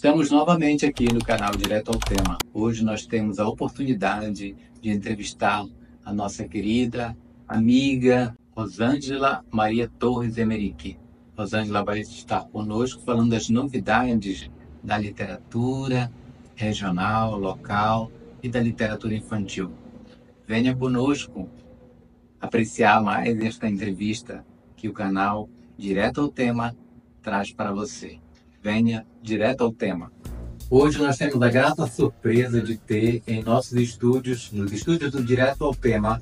Estamos novamente aqui no canal Direto ao Tema. Hoje nós temos a oportunidade de entrevistar a nossa querida amiga Rosângela Maria Torres Emerick. Rosângela vai estar conosco falando das novidades da literatura regional, local e da literatura infantil. Venha conosco apreciar mais esta entrevista que o canal Direto ao Tema traz para você. Venha direto ao tema. Hoje nós temos a grata surpresa de ter em nossos estúdios, nos estúdios do Direto ao Tema,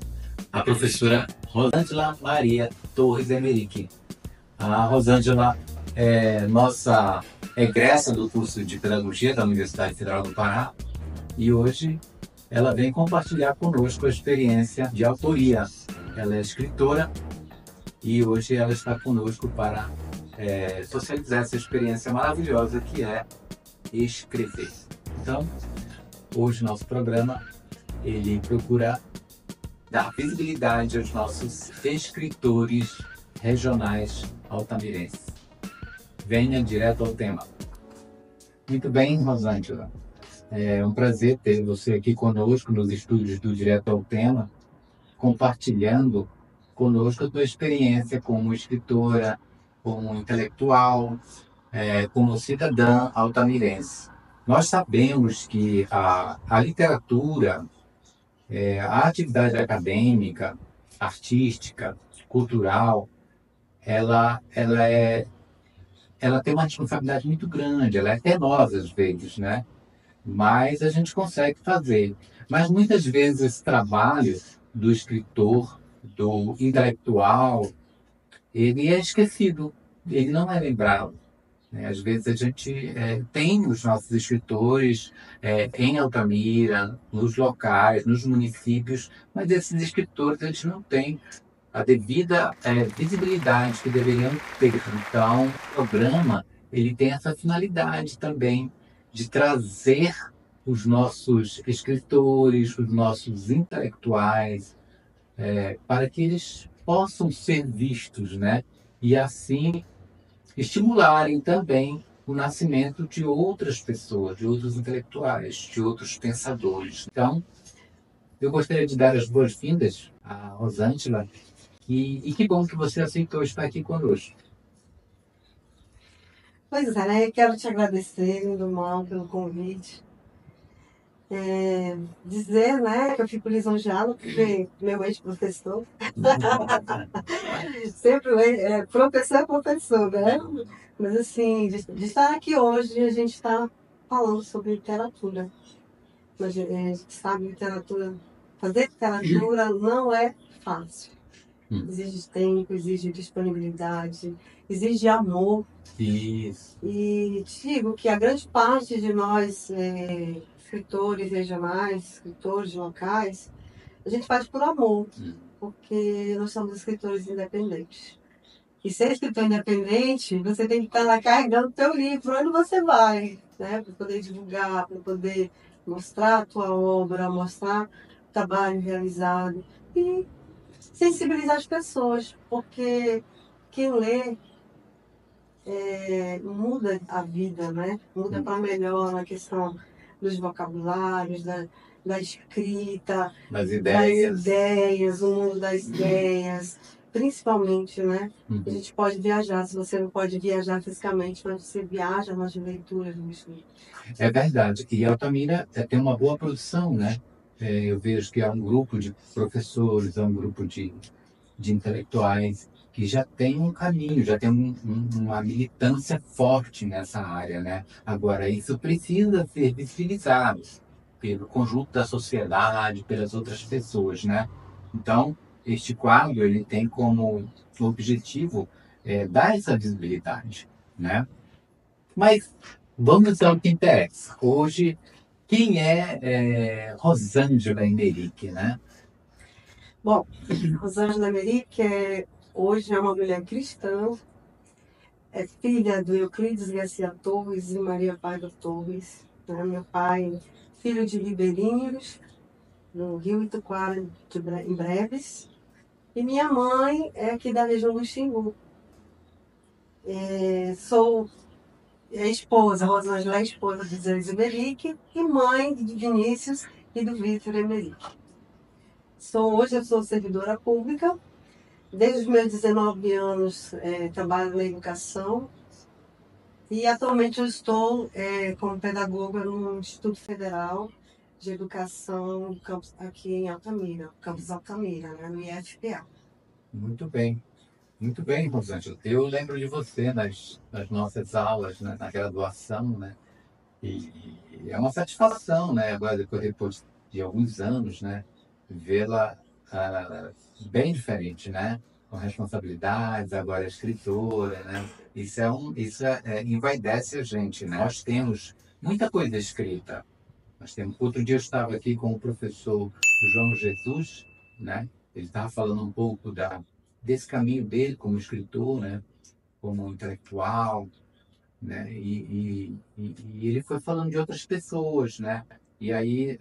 a professora Rosângela Maria Torres Emerick. A Rosângela é nossa egressa do curso de Pedagogia da Universidade Federal do Pará e hoje ela vem compartilhar conosco a experiência de autoria. Ela é escritora e hoje ela está conosco para socializar essa experiência maravilhosa que é escrever. Então, hoje nosso programa ele procura dar visibilidade aos nossos escritores regionais altamirenses. Venha direto ao tema. Muito bem, Rosângela. É um prazer ter você aqui conosco nos estúdios do Direto ao Tema, compartilhando conosco a tua experiência como escritora, como intelectual, como cidadã altamirense. Nós sabemos que a literatura, a atividade acadêmica, artística, cultural, ela tem uma responsabilidade muito grande, ela é penosa às vezes, né? Mas a gente consegue fazer. Mas muitas vezes esse trabalho do escritor, do intelectual, ele é esquecido, ele não é lembrado. Às vezes a gente tem os nossos escritores em Altamira, nos locais, nos municípios, mas esses escritores eles não têm a devida visibilidade que deveriam ter. Então, o programa ele tem essa finalidade também de trazer os nossos escritores, os nossos intelectuais, para que eles possam ser vistos, né? E assim estimularem também o nascimento de outras pessoas, de outros intelectuais, de outros pensadores. Então, eu gostaria de dar as boas-vindas à Rosângela e que bom que você aceitou estar aqui conosco. Pois é, né? Quero te agradecer, Lindomar, pelo convite. Dizer, né, que eu fico lisonjeada porque meu ex-professor sempre professor é professor, né? Mas assim, de estar aqui hoje, a gente está falando sobre literatura. Mas a gente sabe literatura, fazer literatura não é fácil. Exige tempo, exige disponibilidade, exige amor. Isso. E digo que a grande parte de nós, escritores regionais, escritores locais, a gente faz por amor, porque nós somos escritores independentes. E ser escritor independente, você tem que estar lá carregando o teu livro, onde você vai, né? Para poder divulgar, para poder mostrar a tua obra, mostrar o trabalho realizado e sensibilizar as pessoas, porque quem lê muda a vida, né? Muda para melhor na questão dos vocabulários, da escrita, das ideias, o mundo das ideias, principalmente, né? A gente pode viajar, se você não pode viajar fisicamente, mas você viaja nas leituras dos livros. É verdade. E Altamira tem uma boa produção, né? Eu vejo que há um grupo de professores, há um grupo de intelectuais que já tem um caminho, já tem uma militância forte nessa área, né? Agora, isso precisa ser visibilizado pelo conjunto da sociedade, pelas outras pessoas, né? Então, este quadro, ele tem como objetivo dar essa visibilidade, né? Mas vamos ao que interessa. Hoje, quem é Rosângela Emerick, né? Bom, Rosângela Emerick hoje é uma mulher cristã, é filha do Euclides Garcia Torres e Maria Paiva Torres. Né? Meu pai, filho de ribeirinhos, no Rio Ituquara, em Breves. E minha mãe é aqui da região do Xingu. Sou é esposa, Rosângela é esposa de Zé Emerick e mãe de Vinícius e do Vitor Emerick. Hoje eu sou servidora pública, desde os meus 19 anos trabalho na educação e atualmente eu estou como pedagoga no Instituto Federal de Educação aqui em Altamira, campus Altamira, né, no IFPA. Muito bem, Rosângela. Eu lembro de você nas nossas aulas, né, na graduação, né? E é uma satisfação, né? Agora, depois de alguns anos, né? Vê-la bem diferente, né? Com responsabilidades, agora é escritora, né? Envaidece a gente, né? Nós temos muita coisa escrita. Outro dia eu estava aqui com o professor João Jesus, né? Ele estava falando um pouco desse caminho dele como escritor, né? Como intelectual, né? E ele foi falando de outras pessoas, né? E aí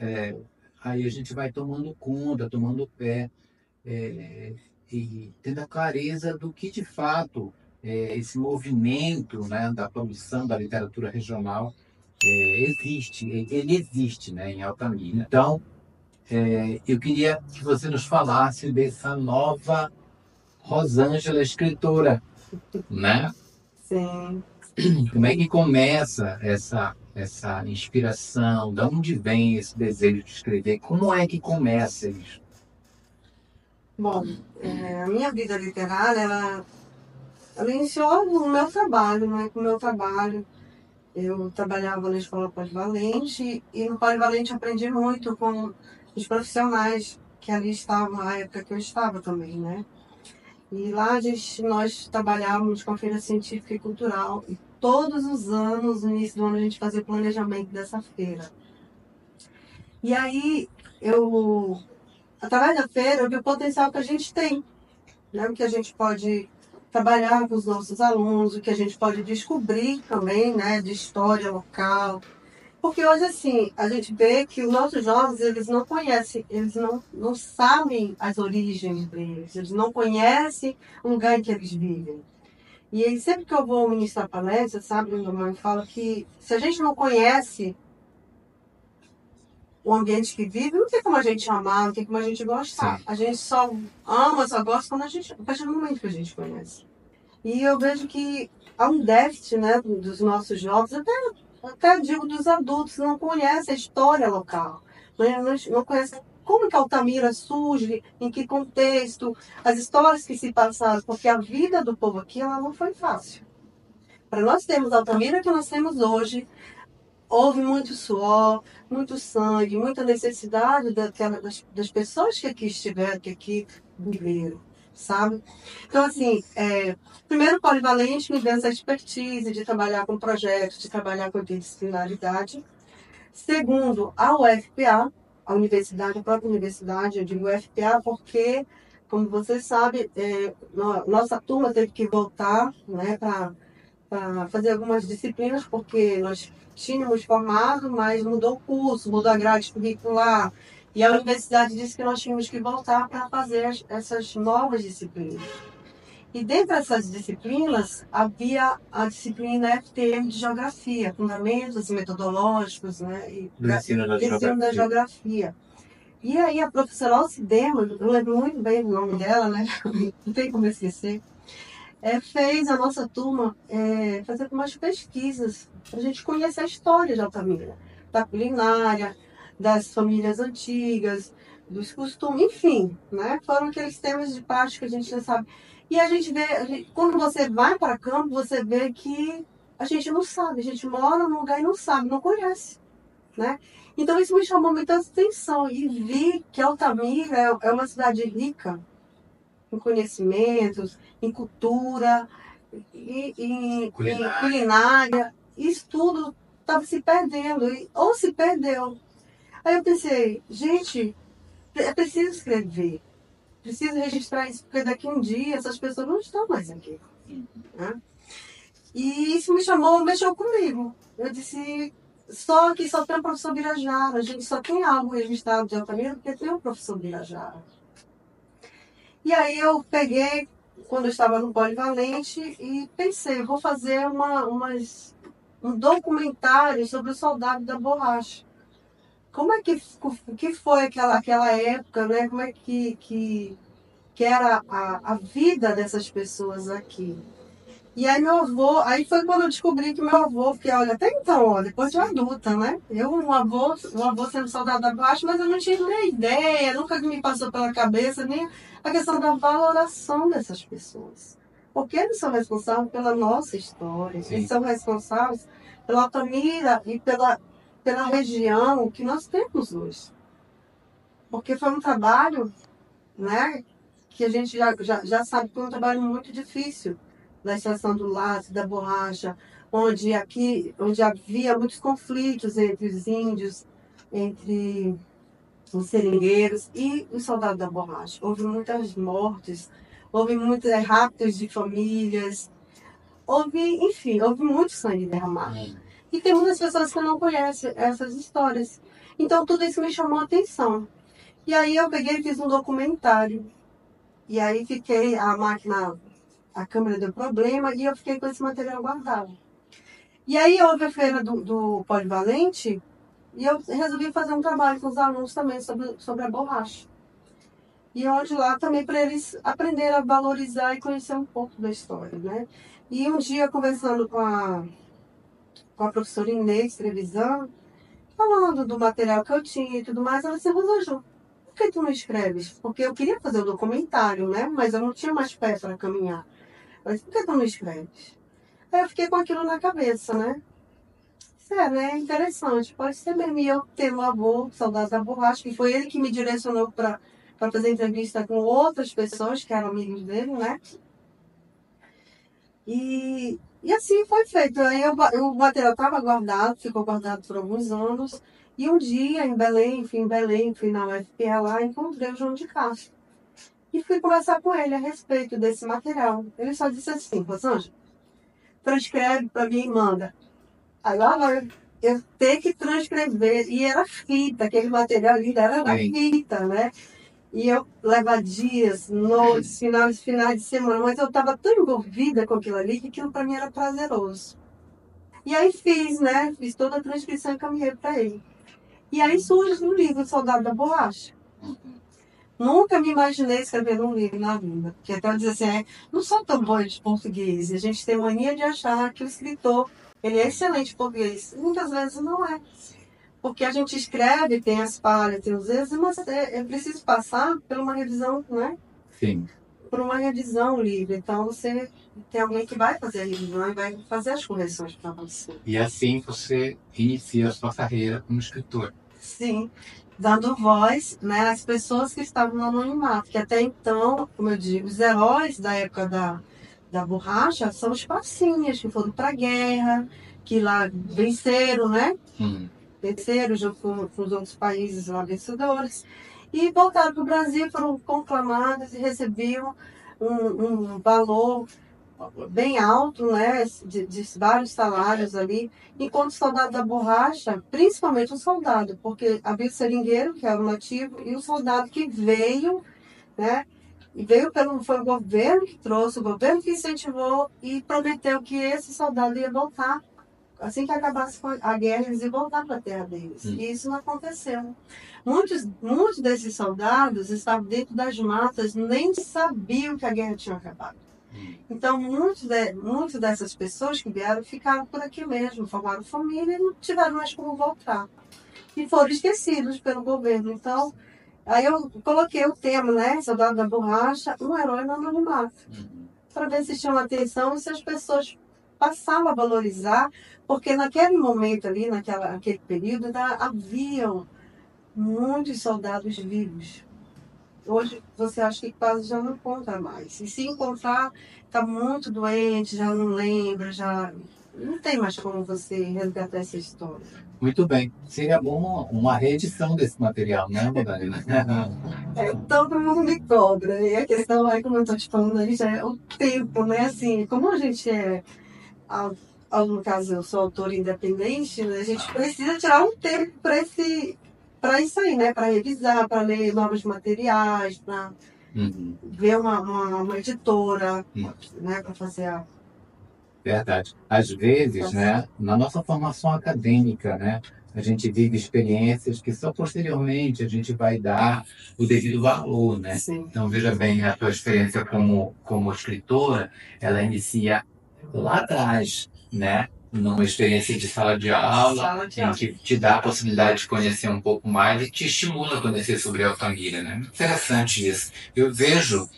a gente vai tomando conta, tomando pé, e tendo a clareza do que de fato esse movimento, né, da produção da literatura regional ele existe, né, em Altamira. Então, eu queria que você nos falasse dessa nova Rosângela escritora, né? Sim. Como é que começa essa inspiração? De onde vem esse desejo de escrever? Como é que começa isso? Bom, a minha vida literária, ela iniciou no meu trabalho, né? Com o meu trabalho. Eu trabalhava na escola polivalente e no polivalente aprendi muito com os profissionais que ali estavam na época que eu estava também, né? E lá nós trabalhávamos com a feira científica e cultural e todos os anos, no início do ano, a gente fazia o planejamento dessa feira. E aí, através da feira, eu vi o potencial que a gente tem, né? O que a gente pode trabalhar com os nossos alunos, o que a gente pode descobrir também, né, de história local. Porque hoje, assim, a gente vê que os nossos jovens, eles não conhecem, eles não sabem as origens deles, eles não conhecem o lugar em que eles vivem. E aí, sempre que eu vou ministrar palestra, sabe, minha mãe fala que se a gente não conhece o ambiente que vive, não tem como a gente amar, não tem como a gente gostar. Sim. A gente só ama, só gosta quando a partir do momento que a gente conhece. E eu vejo que há um déficit, né, dos nossos jovens, até digo dos adultos, não conhecem a história local, não conhecem como que Altamira surge, em que contexto, as histórias que se passaram, porque a vida do povo aqui ela não foi fácil. Para nós termos a Altamira que nós temos hoje, houve muito suor, muito sangue, muita necessidade das pessoas que aqui estiveram, que aqui viveram, sabe? Então, assim, primeiro, o polivalente me deu essa expertise de trabalhar com projetos, de trabalhar com interdisciplinaridade. Segundo, a UFPA, a própria universidade, eu digo UFPA porque, como você sabe, nossa turma teve que voltar, né, para fazer algumas disciplinas, porque nós tínhamos formado, mas mudou o curso, mudou a grade curricular, e a universidade disse que nós tínhamos que voltar para fazer essas novas disciplinas. E dentre essas disciplinas, havia a disciplina FTM de Geografia, Fundamentos Metodológicos, né, Do ensino da geografia. E aí a professora Alcidema, eu lembro muito bem o nome dela, né, não tem como esquecer, fez a nossa turma fazer umas pesquisas para a gente conhecer a história de Altamira, da culinária, das famílias antigas, dos costumes, enfim, né? Foram aqueles temas de prática que a gente já sabe. E a gente vê, quando você vai para campo, você vê que a gente não sabe, a gente mora num lugar e não sabe, não conhece, né? Então isso me chamou muita atenção e vi que Altamira é uma cidade rica em conhecimentos, em cultura, em culinária. Isso tudo estava se perdendo, ou se perdeu. Aí eu pensei, gente, é preciso escrever, preciso registrar isso, porque daqui a um dia essas pessoas não estão mais aqui. Né? E isso mexeu comigo. Eu disse, só que só tem o professor Birajara, a gente só tem algo registrado de Altamira porque tem o professor Birajara. E aí eu quando eu estava no Polivalente, e pensei, vou fazer umas um documentário sobre o soldado da borracha. Como é que foi aquela época, né? Como é que era a vida dessas pessoas aqui? E aí meu avô, aí foi quando eu descobri que meu avô, porque olha, até então, ó, depois de adulta, né? Um avô sendo soldado da borracha, mas eu não tinha nem ideia, nunca me passou pela cabeça nem a questão da valoração dessas pessoas. Porque eles são responsáveis pela nossa história, Sim. eles são responsáveis pela autonomia e pela região que nós temos hoje. Porque foi um trabalho, né, que a gente já sabe que foi um trabalho muito difícil da extração do laço, da borracha, onde havia muitos conflitos entre os índios, entre os seringueiros e os soldados da borracha. Houve muitas mortes, houve muitos raptos de famílias, enfim, houve muito sangue derramado. E tem muitas pessoas que não conhecem essas histórias. Então tudo isso me chamou a atenção. E aí eu peguei e fiz um documentário. E aí a câmera deu problema e eu fiquei com esse material guardado. E aí houve a feira do Polivalente e eu resolvi fazer um trabalho com os alunos também sobre a borracha. E onde lá também para eles aprenderem a valorizar e conhecer um pouco da história, né? E um dia conversando com a professora Inês Trevisan, falando do material que eu tinha e tudo mais, ela disse, Rosângela, por que tu não escreves? Porque eu queria fazer o documentário, né? Mas eu não tinha mais pé para caminhar. Eu disse, por que tu não escreves? Aí eu fiquei com aquilo na cabeça, né? Sério, é interessante. Pode ser mesmo. E eu ter um avô, saudade da borracha, que foi ele que me direcionou para fazer entrevista com outras pessoas que eram amigos dele, né? E assim foi feito. Aí o material estava guardado, ficou guardado por alguns anos. E um dia, em Belém, fui na UFPE lá, encontrei o João de Castro. E fui conversar com ele a respeito desse material. Ele só disse assim, Rosângela, transcreve para mim e manda. Aí lá vai eu ter que transcrever. E era fita, aquele material ali era na fita, né? E eu levava dias, noites, finais de semana, mas eu estava tão envolvida com aquilo ali que aquilo para mim era prazeroso. E aí fiz, né? Fiz toda a transcrição e caminhei para ele. E aí surge um livro, Soldado da Borracha. Nunca me imaginei escrevendo um livro na vida. Porque até eu dizia assim, não sou tão boa de português. A gente tem mania de achar que o escritor ele é excelente em português. Muitas vezes não é. Porque a gente escreve, tem as falhas, tem os erros, mas é preciso passar por uma revisão, né? Sim. Por uma revisão livre. Então você tem alguém que vai fazer a revisão e vai fazer as correções para você. E assim você inicia a sua carreira como escritor. Sim, dando voz, né, às pessoas que estavam no anonimato, que até então, como eu digo, os heróis da época da borracha são os passinhas que foram para a guerra, que lá venceram, né? Venceram junto com os outros países lá vencedores, e voltaram para o Brasil, foram conclamados e recebiam um valor bem alto, né, de vários salários ali, enquanto o soldado da borracha, principalmente o soldado, porque havia o seringueiro, que era o nativo, e o soldado que veio, né, e foi o governo que trouxe, o governo que incentivou e prometeu que esse soldado ia voltar. Assim que acabasse a guerra, eles iam voltar para a terra deles. E isso não aconteceu. Muitos desses soldados estavam dentro das matas, nem sabiam que a guerra tinha acabado. Então, muitas dessas pessoas que vieram ficaram por aqui mesmo, formaram família e não tiveram mais como voltar. E foram esquecidos pelo governo. Então, aí eu coloquei o tema, né? Soldado da Borracha, um herói no anonimato. Para ver se chama atenção e se as pessoas passavam a valorizar, porque naquele momento ali, naquele período, ainda haviam muitos soldados vivos. Hoje você acha que quase já não encontra mais. E se encontrar, está muito doente, já não lembra, já não tem mais como você resgatar essa história. Muito bem. Seria bom uma reedição desse material, né, Madalena? Todo mundo me cobra. E a questão é, como eu estou te falando aí, já é o tempo, né? Assim, como a gente no caso eu sou autora independente, né? A gente precisa tirar um tempo para isso aí, né? Para revisar, para ler novos materiais, para ver uma editora, né? Para fazer Verdade. Às vezes, né, na nossa formação acadêmica, né, a gente vive experiências que só posteriormente a gente vai dar o devido valor, né? Sim. Então, veja bem, a tua experiência como escritora, ela inicia lá atrás, né? Numa experiência de sala de aula, em que te dá a possibilidade de conhecer um pouco mais e te estimula a conhecer sobre a Altamira, né? Interessante isso. Eu vejo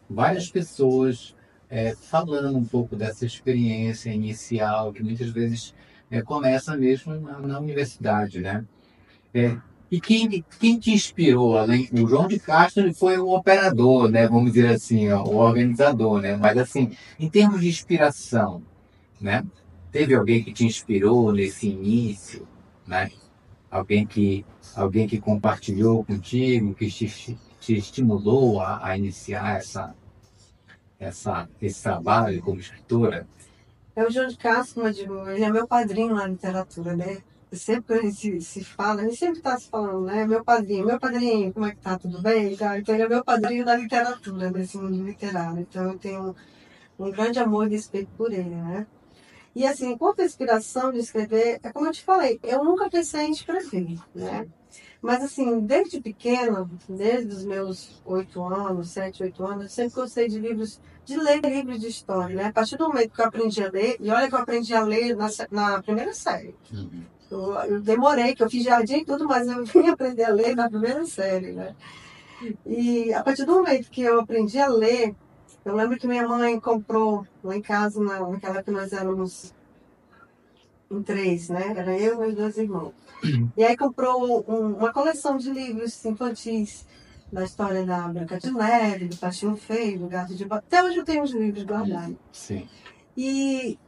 várias pessoas falando um pouco dessa experiência inicial, que muitas vezes começa mesmo na universidade, né? É, e quem te inspirou, além o João de Castro, ele foi o operador, né? Vamos dizer assim, ó, o organizador, né? Mas assim, em termos de inspiração, né? Teve alguém que te inspirou nesse início, né? Alguém que, alguém que compartilhou contigo, que te estimulou a iniciar esse trabalho como escritora? É o João de Castro, como eu digo, ele é meu padrinho na literatura, né? Sempre que a gente se fala, a gente sempre está se falando, né? Meu padrinho, como é que tá? Tudo bem? Tá? Então ele é meu padrinho da literatura, desse mundo literário. Então eu tenho um grande amor e respeito por ele, né? E assim, quanto à inspiração de escrever, é como eu te falei, eu nunca pensei em escrever, né? Mas assim, desde pequena, desde os meus 8 anos, 7, 8 anos, eu sempre gostei de livros, de ler livros de história, né? A partir do momento que eu aprendi a ler, e olha que eu aprendi a ler na primeira série. Eu demorei, que eu fiz jardim e tudo, mas eu vim aprender a ler na primeira série, né? E a partir do momento que eu aprendi a ler, eu lembro que minha mãe comprou lá em casa, naquela época nós éramos em três, né? Era eu e meus dois irmãos. E aí comprou uma coleção de livros infantis da história da Branca de Neve, do Pastinho Feio, do Gato de Botas. Até hoje eu tenho os livros guardados. Sim. E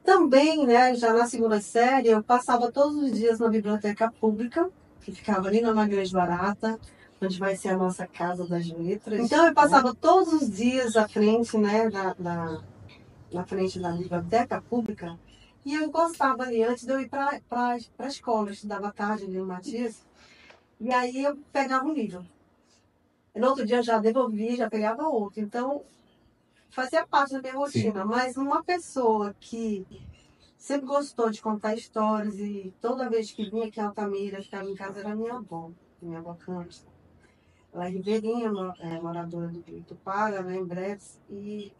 também, né, já na segunda série, eu passava todos os dias na biblioteca pública, que ficava ali na Magalhães Barata, onde vai ser a nossa Casa das Letras. Então eu passava todos os dias à frente, né, na frente da biblioteca pública, e eu encostava ali antes de eu ir para a escola. Eu estudava tarde ali no Matias, e aí eu pegava um livro. No outro dia eu já devolvia, já pegava outro. Então, fazia parte da minha rotina. Sim. Mas uma pessoa que sempre gostou de contar histórias e toda vez que vinha aqui em Altamira, ficava em casa, era minha avó Cândida. Ela é ribeirinha, moradora do Itupara, né, em Breves. E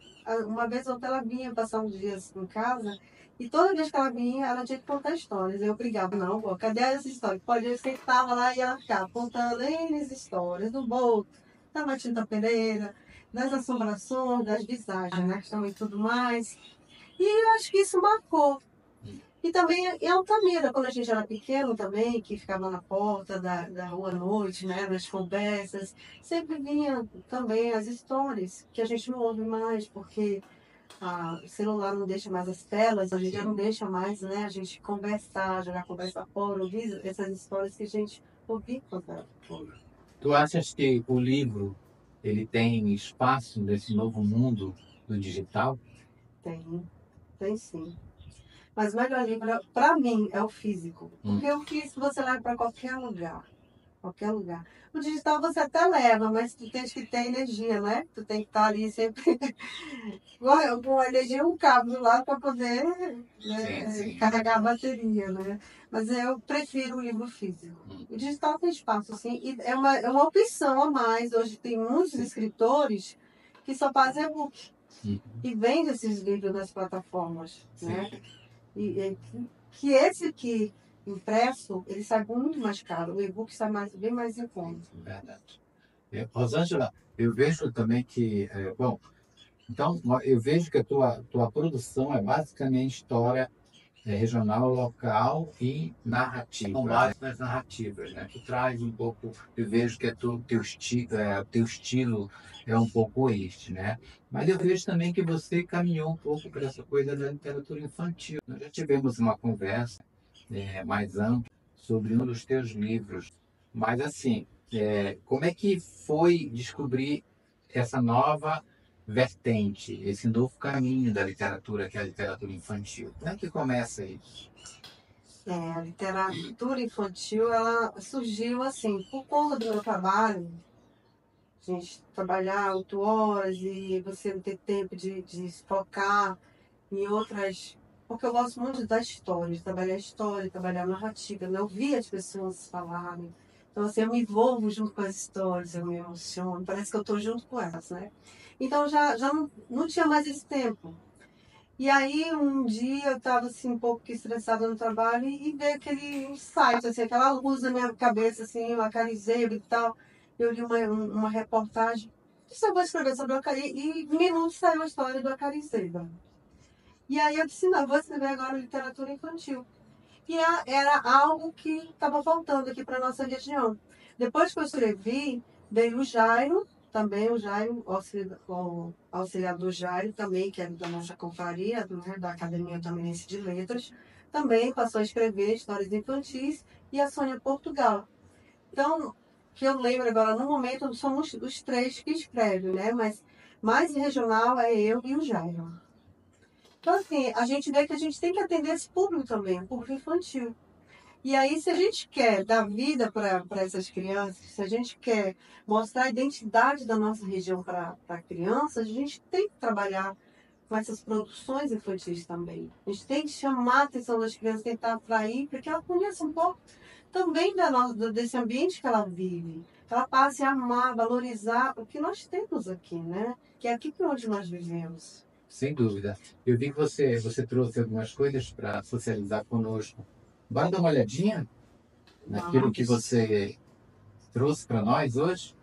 uma vez ou outra ela vinha passar uns dias em casa, e toda vez que ela vinha, ela tinha que contar histórias. Eu brigava, não, pô, cadê essa história? Pode eu sentava lá e ela ficava contando N histórias do Boto, da Matilda Pereira, das assombrações, das visagens, né, e tudo mais. E eu acho que isso marcou. E também em Altamira, quando a gente era pequeno também, que ficava na porta da rua à noite, né, nas conversas, sempre vinha também as histórias, que a gente não ouve mais, porque o celular não deixa mais as telas, hoje em dia não deixa mais, né, a gente conversar, jogar conversa fora, ouvir essas histórias que a gente ouvia quando era pequeno. Tu achas que o livro ele tem espaço nesse novo mundo do digital? Tem sim. Mas o melhor livro, para mim, é o físico. Porque o físico você leva para qualquer lugar. Qualquer lugar. O digital você até leva, mas tu tem que ter energia, né? Tu tem que estar ali sempre com a energia, um cabo do lado para poder, né, Sim. carregar a bateria, né? Mas eu prefiro o livro físico. O digital tem espaço, sim, e é uma opção a mais. Hoje tem muitos escritores que só fazem e-book e vendem esses livros nas plataformas, né? E que esse aqui, impresso, ele sai muito mais caro. O e-book sai bem mais em conta. Verdade. Rosângela, eu vejo também que, bom, então eu vejo que a tua produção é basicamente história regional, local e narrativa. Com base nas narrativas, né? Tu traz um pouco, eu vejo que teu estilo é um pouco este, né? Mas eu vejo também que você caminhou um pouco para essa coisa da literatura infantil. Nós já tivemos uma conversa mais ampla sobre um dos teus livros, mas assim, como é que foi descobrir essa nova vertente, esse novo caminho da literatura, que é a literatura infantil? Como é que começa isso? A literatura infantil, ela surgiu assim, por conta do meu trabalho, a gente trabalhar 8 horas e você não ter tempo de se focar. em outras... Porque eu gosto muito da história, de trabalhar a narrativa, né? Ouvir as pessoas falarem. Então, assim, eu me envolvo junto com as histórias, eu me emociono, parece que eu estou junto com elas, né? Então, já não tinha mais esse tempo. E aí, um dia, eu estava, assim, um pouco estressada no trabalho e veio aquele site, assim, aquela luz na minha cabeça, assim, uma carizeira e tal. Eu li uma reportagem. Disse, eu vou escrever sobre o Acari, e em minutos saiu a história do Acariceba. E aí eu disse, não, eu vou escrever agora literatura infantil. E era algo que estava faltando aqui para a nossa região. Depois que eu escrevi, veio o Jairo, também o Jairo, o auxiliador Jairo, também, que é da nossa confraria, né, da Academia Tamanense de Letras, também passou a escrever histórias infantis, e a Sônia Portugal. Então, que eu lembro agora, no momento, somos os três que escrevem, né? Mas mais regional é eu e o Jairo. Então, assim, a gente vê que a gente tem que atender esse público também, o público infantil. E aí, se a gente quer dar vida para essas crianças, se a gente quer mostrar a identidade da nossa região para crianças, a gente tem que trabalhar com essas produções infantis também. A gente tem que chamar a atenção das crianças, tentar atrair, para que ela conheça um pouco também desse ambiente que ela vive. Que ela passe a amar, valorizar o que nós temos aqui, né? Que é aqui onde nós vivemos. Sem dúvida. Eu vi que você trouxe algumas coisas para socializar conosco. Bora dar uma olhadinha naquilo que você trouxe para nós hoje?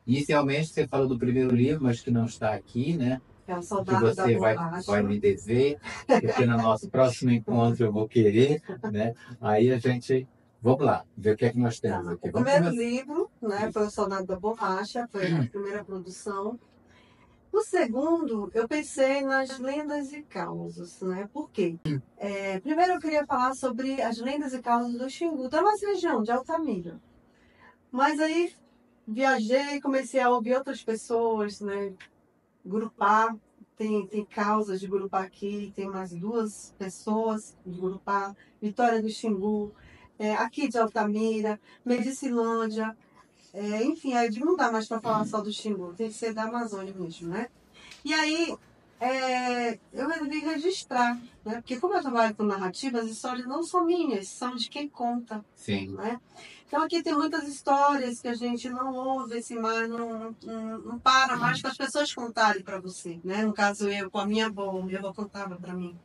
Inicialmente, você falou do primeiro livro, mas que não está aqui, né? É o Que Soldado da você Borracha. vai me dever, porque no nosso próximo encontro eu vou querer, né? Aí a gente... Vamos lá, ver o que é que nós temos aqui. O Vamos primeiro começar. livro, né, foi o Soldado da Borracha, foi a primeira produção. O segundo, eu pensei nas lendas e causos, né? Por quê? Primeiro eu queria falar sobre as lendas e causos do Xingu, da nossa região, de Altamira. Mas aí viajei, comecei a ouvir outras pessoas, né? Grupar, tem causas de Gurupá aqui, tem mais duas pessoas de Gurupá, Vitória do Xingu, aqui de Altamira, Medicilândia, enfim, aí não dá mais para falar só do Xingu, tem que ser da Amazônia mesmo, né? E aí eu resolvi registrar, né? Porque como eu trabalho com narrativa, as histórias não são minhas, são de quem conta. Sim. Né? Então aqui tem muitas histórias que a gente não ouve, assim, mas não para mais para as pessoas contarem para você. Né? No caso eu, com a minha avó contava para mim.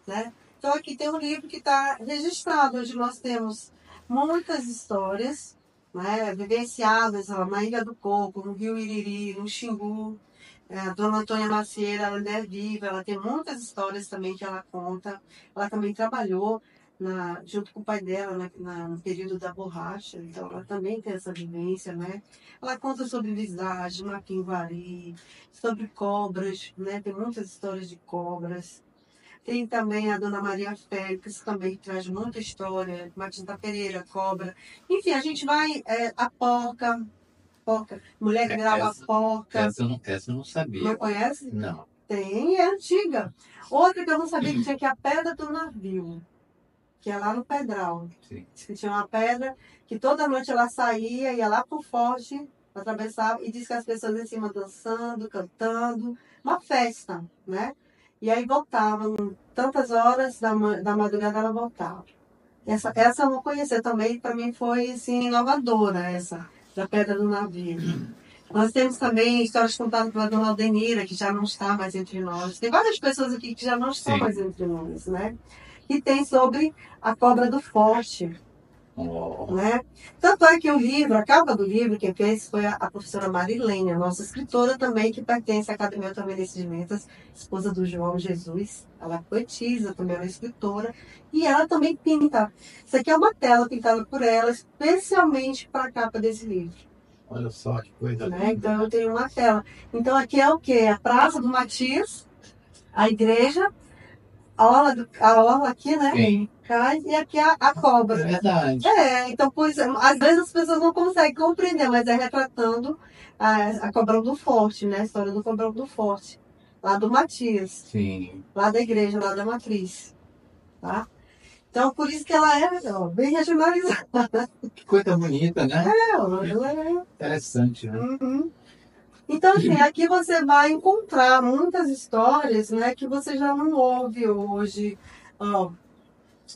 Né? Então aqui tem um livro que está registrado, onde nós temos muitas histórias, né, vivenciadas ó, na Ilha do Coco, no Rio Iriri, no Xingu. A dona Antônia Macieira, ela ainda é viva, ela tem muitas histórias também que ela conta. Ela também trabalhou junto com o pai dela no período da borracha, então ela também tem essa vivência, né? Ela conta sobre visagem, mapinguari, sobre cobras, né? Tem muitas histórias de cobras. Tem também a Dona Maria Félix, também que traz muita história, Matilda Pereira, cobra. Enfim, a gente vai, a porca, mulher que virava porca. Essa eu não sabia. Não conhece? Não. Tem, é antiga. Outra que eu não sabia que tinha, que é a Pedra do Navio, que é lá no Pedral. Sim. Que tinha uma pedra que toda noite ela saía, ia lá pro forte, atravessava, e diz que as pessoas em cima dançando, cantando, uma festa, né? E aí voltavam, tantas horas da madrugada ela voltava. Essa eu não conhecia também, para mim foi assim, inovadora, essa, da Pedra do Navio. Nós temos também histórias contadas pela Dona Aldenira, que já não está mais entre nós. Tem várias pessoas aqui que já não estão Sim. mais entre nós, né? E tem sobre a cobra do forte. Oh. Né? Tanto é que o livro, a capa do livro, quem fez foi a professora Marilene, a nossa escritora também, que pertence à Academia Tamanense de Letras, esposa do João Jesus. Ela é poetisa, também ela é escritora, e ela também pinta. Isso aqui é uma tela pintada por ela, especialmente para a capa desse livro. Olha só que coisa linda. Né? Então eu tenho uma tela. Então aqui é o quê? A Praça do Matias, a igreja, a orla aqui, né? Sim. E aqui a cobra. É verdade. Então, pois, às vezes as pessoas não conseguem compreender, mas é retratando a Cobrão do Forte, né? A história do Cobrão do Forte, lá do Matias. Sim. Lá da igreja, lá da matriz. Tá? Então, por isso que ela é bem regionalizada. Que coisa bonita, né? Ela é. Interessante, né? Uhum. Então, assim, aqui você vai encontrar muitas histórias, né, que você já não ouve hoje. Ó,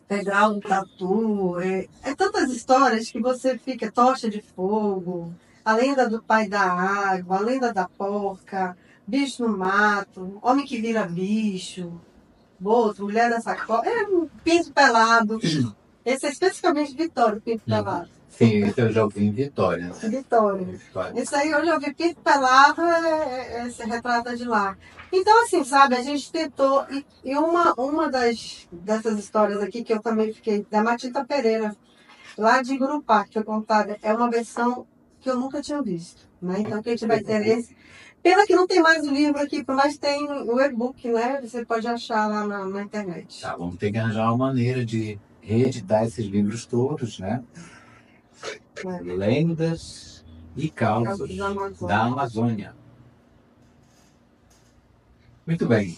pegar um tatu. É tantas histórias que você fica tocha de fogo, a lenda do pai da água, a lenda da porca, bicho no mato, homem que vira bicho, boto, mulher da sacola. É um pinto pelado. Esse é especificamente Vitória, o pinto pelado. Sim, esse eu já ouvi em Vitória. Né? Vitória. Esse aí eu já ouvi pinto pelado, se retrata de lá. Então, assim, sabe, a gente tentou. E uma dessas histórias aqui que eu também fiquei, da Matita Pereira, lá de Gurupá, que foi contada, é uma versão que eu nunca tinha visto. Né? Então, quem tiver interesse. Pena que não tem mais o livro aqui, mas tem o e-book, né? Você pode achar lá na internet. Tá, vamos ter que arranjar uma maneira de reeditar esses livros todos, né? Lendas e causos da Amazônia. Muito bem.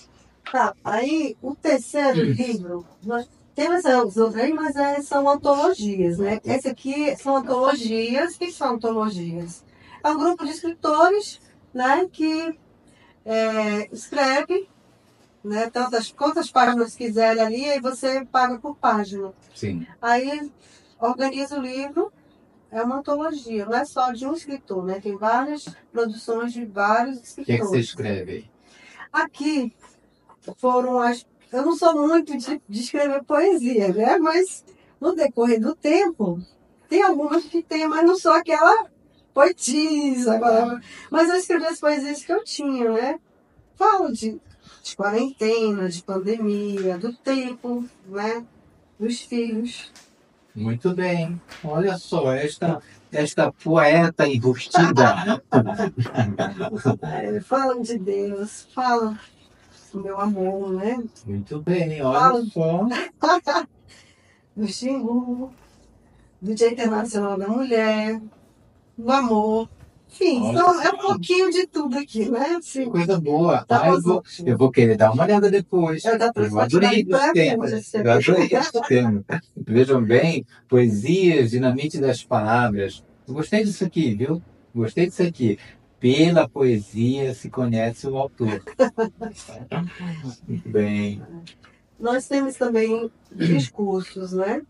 Tá, aí o terceiro livro, nós temos os outros aí, mas são antologias, né? Esse aqui são antologias. O que são antologias? É um grupo de escritores, né, que escreve, né, quantas páginas quiserem ali, aí você paga por página. Sim. Aí organiza o livro. É uma antologia, não é só de um escritor, né? Tem várias produções de vários escritores. O que é que você escreve aí? Aqui foram as... Eu não sou muito de escrever poesia, né? Mas no decorrer do tempo, tem algumas que tem, mas não sou aquela poetisa. Mas eu escrevi as poesias que eu tinha, né? Falo de quarentena, de pandemia, do tempo, né? Dos filhos. Muito bem. Olha só, esta poeta enrustida. Falam de Deus, falam do meu amor, né? Muito bem, olha só. Do Xingu, do Dia Internacional da Mulher, do amor. Enfim, então é um pouquinho de tudo aqui, né? Assim, coisa boa. Tá, eu vou querer dar uma olhada depois. Eu adorei esse tema. Eu adorei esse tema. Vejam bem, poesias, dinamite das palavras. Eu gostei disso aqui, viu? Gostei disso aqui. Pela poesia se conhece o autor. Muito bem. Nós temos também discursos, né?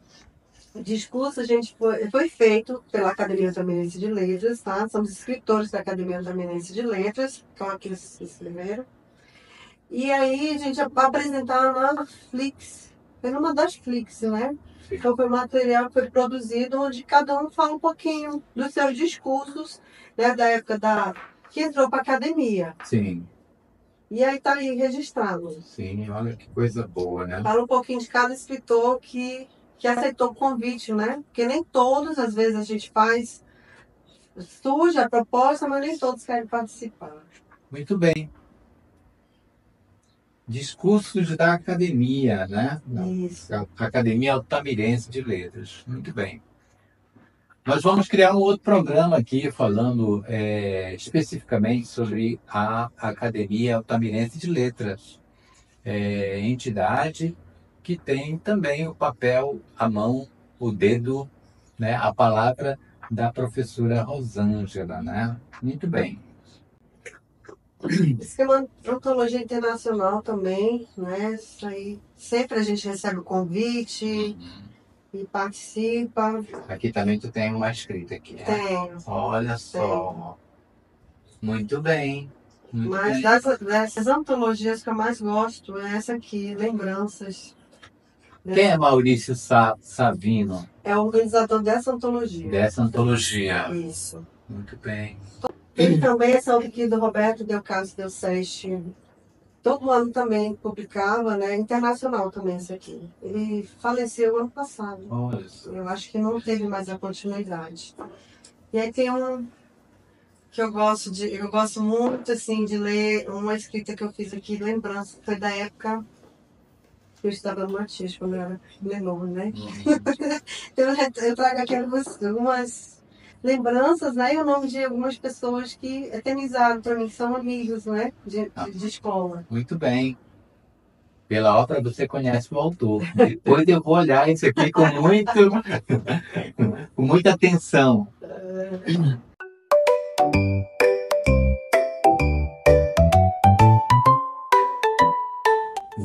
Discurso a gente foi feito pela Academia Otaminense de Letras, tá? Somos escritores da Academia Otaminense de Letras, que são aqueles que escreveram. E aí a gente vai apresentar na Flix, foi numa das Flix, né? Sim. Então foi material que foi produzido onde cada um fala um pouquinho dos seus discursos, né? Da época que entrou para a academia. Sim. E aí tá aí registrado. Sim, olha que coisa boa, né? Fala um pouquinho de cada escritor que aceitou o convite, né? Porque nem todos, às vezes, a gente surge a proposta, mas nem todos querem participar. Muito bem. Discursos da academia, né? Isso. A Academia Altamirense de Letras. Muito bem. Nós vamos criar um outro programa aqui falando especificamente sobre a Academia Altamirense de Letras. Entidade que tem também o papel, a mão, o dedo, né, a palavra da professora Rosângela, né? Muito bem. Isso é uma antologia internacional também, né? Isso aí, sempre a gente recebe o convite e participa. Aqui também tu tem uma escrita aqui, né? Tenho. Olha só. Muito bem. Mas dessas antologias que eu mais gosto é essa aqui, Lembranças. Quem é Maurício Savino? É o organizador dessa antologia. Dessa antologia. Isso. Muito bem. Tem também essa aqui do Roberto Delcaso Del Seste. Todo ano também publicava, né? Internacional também esse aqui. Ele faleceu ano passado. Olha só. Eu acho que não teve mais a continuidade. E aí tem um que eu gosto muito assim de ler uma escrita que eu fiz aqui, lembrança, foi da época que eu estava no Matias, quando eu era menor, né? Eu trago aqui algumas lembranças, né? E o nome de algumas pessoas que eternizaram para mim, que são amigos, né? De escola. Muito bem. Pela obra você conhece o autor. Depois eu vou olhar isso aqui com muita atenção.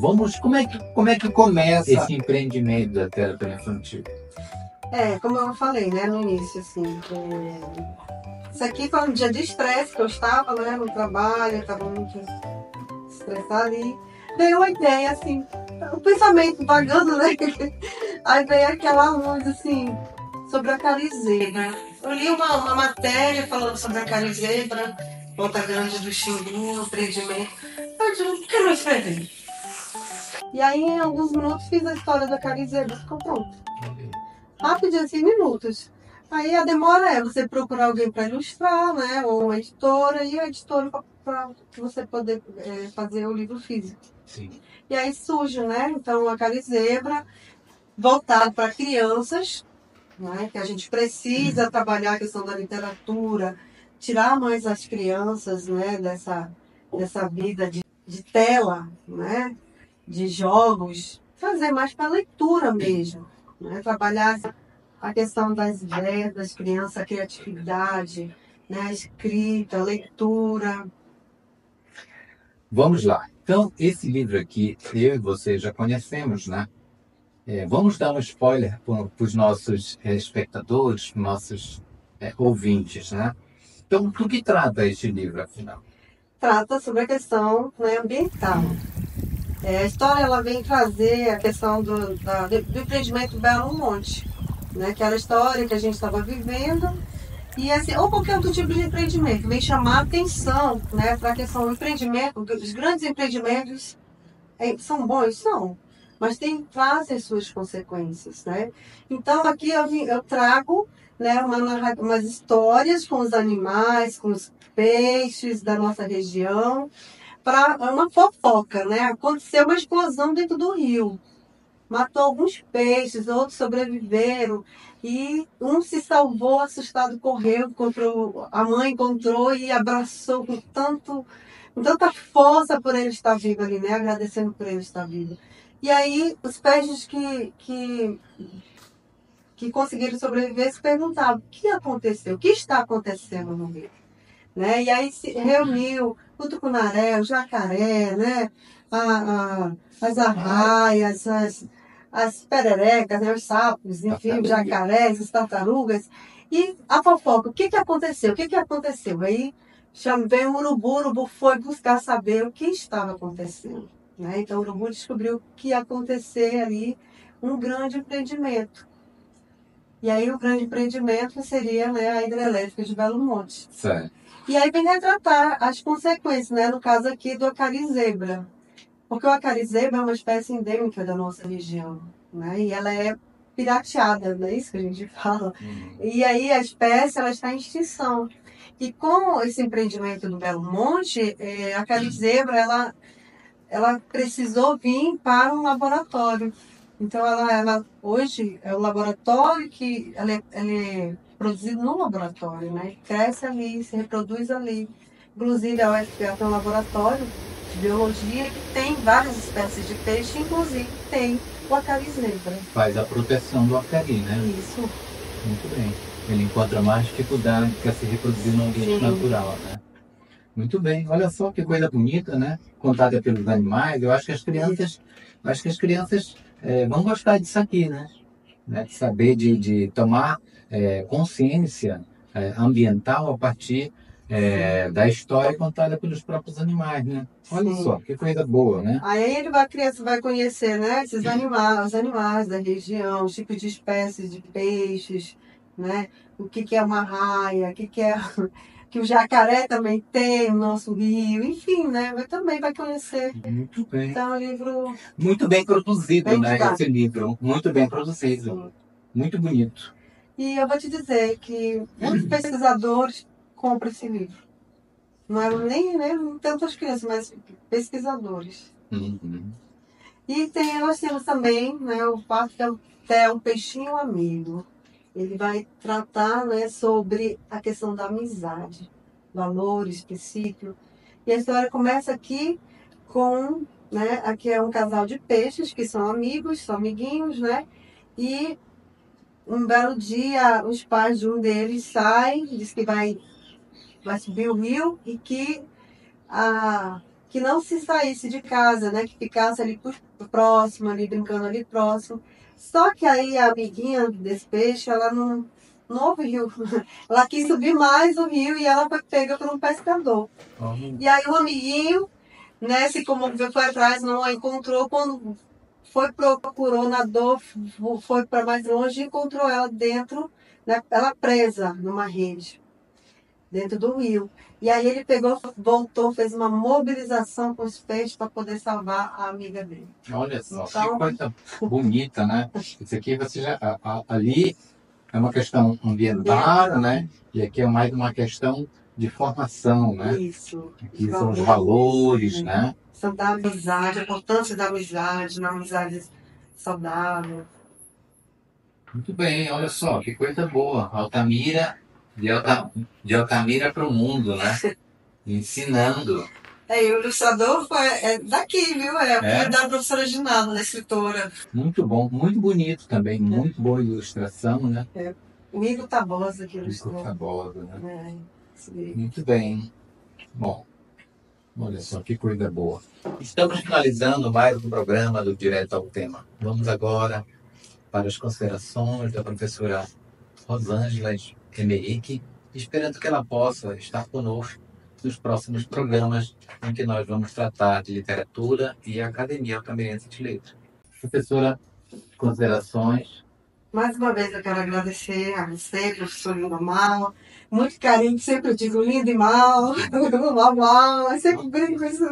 Como é que começa esse empreendimento da terapia infantil? Como eu falei, né, no início, assim, isso aqui foi um dia de estresse que eu estava, né, no trabalho, eu estava muito estressada e veio uma ideia, assim, o pensamento vagando, né, aí veio aquela luz, assim, sobre a carizebra. Eu li uma matéria falando sobre a carizebra, Volta Grande do Xingu, empreendimento. Eu disse, por que não escrever? E aí, em alguns minutos, fiz a história da carizebra, ficou pronto. Rapidinho, assim, minutos. Aí a demora é você procurar alguém para ilustrar, né? Ou uma editora, e a editora para você poder fazer o livro físico. Sim. E aí surge, né? Então, a Carizebra, voltado para crianças, né? Que a gente precisa trabalhar a questão da literatura, tirar mais as crianças, né? Dessa vida de tela, né? De jogos, trazer mais para a leitura mesmo, né? Trabalhar a questão das ideias das crianças, a criatividade, né? A escrita, a leitura. Vamos lá. Então, esse livro aqui, eu e você já conhecemos, né? Vamos dar um spoiler para os nossos espectadores, para os nossos ouvintes, né? Então, do que trata este livro, afinal? Trata sobre a questão, né, ambiental. A história ela vem trazer a questão do empreendimento Belo Monte, né? Que era a história que a gente estava vivendo. E assim, ou qualquer outro tipo de empreendimento, vem chamar a atenção, né, para a questão do empreendimento, os grandes empreendimentos são bons? São, mas trazem suas consequências, né? Então aqui eu trago, né, umas histórias com os animais, com os peixes da nossa região, para uma fofoca, né? Aconteceu uma explosão dentro do rio. Matou alguns peixes, outros sobreviveram. E um se salvou, assustado, correu, a mãe encontrou e abraçou com tanta força por ele estar vivo ali, né? Agradecendo por ele estar vivo. E aí, os peixes que conseguiram sobreviver se perguntavam o que aconteceu, o que está acontecendo no rio. Né? E aí se reuniu o tucunaré, o jacaré, né? As arraias, as pererecas, né? Os sapos, enfim, os jacarés, as tartarugas. E a fofoca, o que aconteceu? O que aconteceu? Aí veio o urubu foi buscar saber o que estava acontecendo. Né? Então o urubu descobriu que ia acontecer ali um grande empreendimento. E aí o grande empreendimento seria, né, a hidrelétrica de Belo Monte. Certo. E aí vem retratar as consequências, né? No caso aqui do acarizebra. Porque o acarizebra é uma espécie endêmica da nossa região, né? E ela é pirateada, não é isso que a gente fala? E aí a espécie ela está em extinção. E com esse empreendimento do Belo Monte, a acarizebra ela precisou vir para um laboratório. Então ela hoje é um laboratório que ela é produzido no laboratório, né? Cresce ali, se reproduz ali. Inclusive a UFPA tem um laboratório de biologia que tem várias espécies de peixe, inclusive tem o acarizebra. Faz a proteção do acari, né? Isso. Muito bem. Ele encontra mais dificuldade para se reproduzir no ambiente natural, né? Muito bem. Olha só que coisa bonita, né? Contada pelos animais. Eu acho que as crianças vão gostar disso aqui, né? De saber de tomar consciência ambiental a partir da história contada pelos próprios animais, né? Olha Sim. só, que coisa boa, né? Aí a criança vai conhecer, né, esses animais, os animais da região, os tipos de espécies de peixes, né? O que é uma raia, o que é que o jacaré também tem no nosso rio, enfim, né? Mas também vai conhecer. Muito bem. Então, é um livro muito bem produzido, bem né? didático. Esse livro, muito bem produzido, Sim. muito bonito. E eu vou te dizer que muitos pesquisadores compram esse livro. Não é nem tantas crianças, mas pesquisadores. Uhum. E nós temos também, né, o fato que é um peixinho amigo. Ele vai tratar, né, sobre a questão da amizade, valores, princípios. E a história começa aqui com, né, aqui é um casal de peixes que são amigos, são amiguinhos, né? E um belo dia os pais de um deles saem, diz que vai subir o rio e que que não se saísse de casa, né? Que ficasse ali próximo, ali brincando ali próximo. Só que aí a amiguinha desse peixe, ela não ouviu. Ela quis subir mais o rio e ela foi pega por um pescador. E aí o amiguinho, né, se comoveu, foi atrás, não a encontrou. Quando procurou, nadou, foi para mais longe e encontrou ela dentro, né, ela presa numa rede, dentro do rio. E aí ele pegou, voltou, fez uma mobilização com os peixes para poder salvar a amiga dele. Olha só, Então, que coisa bonita, né? Isso aqui você já. Ali é uma questão ambiental, né? E aqui é mais uma questão de formação, né? Isso. Aqui são os valores, né? né? São da amizade, a importância da amizade, uma amizade saudável. Muito bem, olha só, que coisa boa. Altamira, de Altamira para o mundo, né? Ensinando. E o ilustrador é daqui, viu? Foi da professora Ginalda, da escritora. Muito bom, muito bonito também, muito boa ilustração, né? O Igor Tabosa que ilustrou. Igor Tabosa, né? Sim. Muito bem. Bom, olha só que coisa boa. Estamos finalizando mais um programa do Direto ao Tema. Vamos agora para as considerações da professora Rosângela Emerick, esperando que ela possa estar conosco nos próximos programas em que nós vamos tratar de literatura e Academia Altamirense de Letras. Professora, considerações? Mais uma vez eu quero agradecer a você, professor Lima Mal. Muito carinho, sempre eu digo lindo e mal, mal, eu sempre brinco com isso.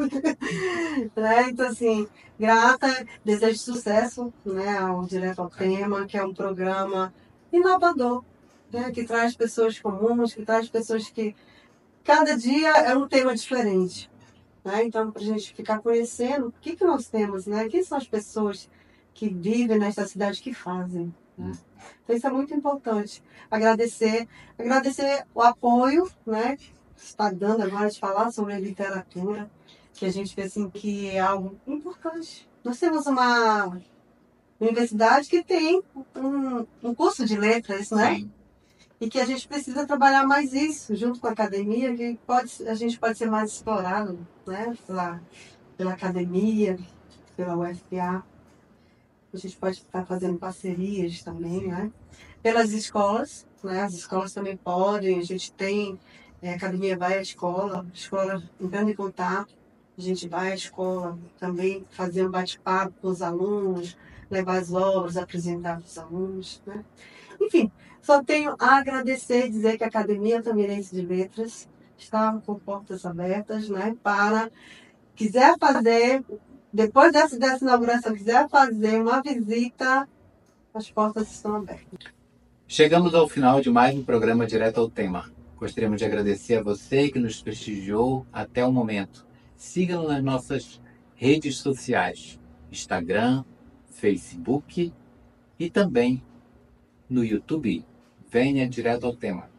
Né? Então, assim, grata, desejo sucesso, né, ao Direto ao Tema, que é um programa inovador, né, que traz pessoas comuns, que traz pessoas que cada dia é um tema diferente. Né? Então, para a gente ficar conhecendo o que nós temos, né? Quem são as pessoas que vivem nesta cidade, que fazem. Né? Então, isso é muito importante. Agradecer o apoio, né, que está dando agora de falar sobre a literatura, que a gente vê assim, que é algo importante. Nós temos uma universidade que tem um curso de letras, né? Sim. E que a gente precisa trabalhar mais isso, junto com a academia, que a gente pode ser mais explorado, né, pela academia, pela UFPA. A gente pode estar fazendo parcerias também, né? Pelas escolas, né? As escolas também podem, a gente tem, a academia vai à escola entrando em contato, a gente vai à escola também fazer um bate-papo com os alunos, levar as obras, apresentar para os alunos, né? Enfim, só tenho a agradecer e dizer que a Academia Altamirense de Letras está com portas abertas, né? Para, quiser fazer, depois dessa inauguração, quiser fazer uma visita, as portas estão abertas. Chegamos ao final de mais um programa Direto ao Tema. Gostaríamos de agradecer a você que nos prestigiou até o momento. Siga-nos nas nossas redes sociais, Instagram, Facebook e também no YouTube. Venha direto ao tema.